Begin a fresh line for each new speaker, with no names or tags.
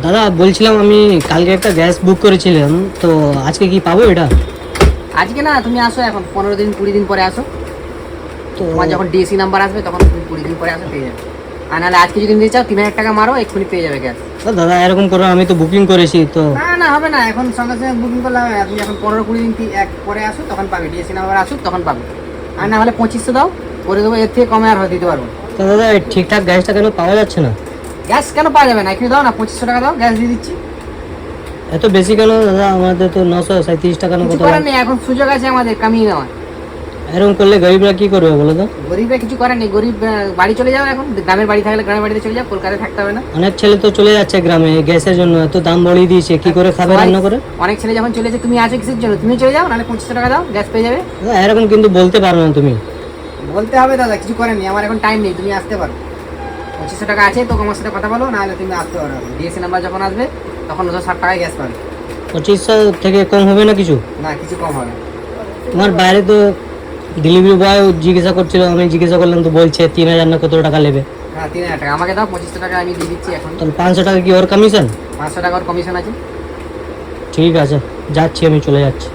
দাদা বলছিলাম আমি কালকে একটা গ্যাস বুক করেছিলাম, তো আজকে কি পাবো এটা?
আজকে না, তুমি আসো এখন 15 দিন 20 দিন পরে আসো।
তো
তোমার যখন ডিএসি নাম্বার আসবে তখন তুমি 20 দিন পরে আসো, পেয়ে যাবে। আর নাহলে আজকে যদি নিতে চাও 3000 টাকা মারো, এক্ষুনি পেয়ে যাবে গ্যাস।
দাদা এরকম করো, আমি তো বুকিং করেছি তো।
না না, হবে না, এখন সঙ্গে সঙ্গে বুকিং করলে হবে না। তুমি এখন 15-20 দিন পরে আসো, তখন পাবে। ডিএসি নাম্বার আসুক তখন পাবে। আর না হলে 2500 দাও, করে দেবো। এর থেকে কমে আর দিতে পারবো না।
তো দাদা এই ঠিকঠাক গ্যাসটা কেন পাওয়া যাচ্ছে না?
গ্যাস কেন পাওয়া যাবে না? এখানে দাও না, 2500 টাকা দাও, গ্যাস দিয়ে দিচ্ছি।
এত বেশি কেন দাদা? আমাদের তো 937 টাকা না
কিছু
কত।
করার নেই, এখন সুযোগ আছে আমাদের কামিয়ে নেওয়ার।
এরকম করলে গরিবরা কি করবে বলো তো?
গরিবরা কিছু করার নেই, গরিব বাড়ি চলে যাও। এখন গ্রামের বাড়ি থাকলে গ্রামের বাড়িতে চলে যাও, কলকাতায় থাকতে হবে না।
অনেক ছেলে তো চলে যাচ্ছে গ্রামে গ্যাসের জন্য, এত দাম বাড়িয়ে দিয়েছে, কি করে খাবে
সবাই-
রান্না করে?
অনেক ছেলে যখন চলে যায়, তুমি আছো কিসের জন্য? তুমি চলে যাও, নাহলে 2500 টাকা দাও, গ্যাস পেয়ে যাবে।
দাদা, এরকম কিন্তু বলতে পারো না তুমি।
বলতে হবে দাদা, কিছু করার নেই, আমার এখন টাইম নেই। তুমি আসতে পারো, 2500 টাকা আছে তো, আমার সাথে কথা বলো, নাহলে তুমি আসতে পারো। ডিএসসি নাম্বার যখন আসবে তখন 960 টাকায় গ্যাস পাবে।
2500 থেকে কম হবে না কিছু?
না, কিছু কম হবে না।
তোমার বাইরে তো ডেলিভারি বয় জিজ্ঞাসা করছিল, আমি জিজ্ঞাসা করলাম তো বলছে 3000 না কত টাকা নেবে।
হ্যাঁ, 3000 টাকা আমাকে দাও, 2500 টাকা আমি দিয়ে দিচ্ছি এখন।
তাহলে 500 টাকা কি ওর কমিশন?
500 টাকা ওর কমিশন আছে।
ঠিক আছে, যাচ্ছি, আমি চলে যাচ্ছি।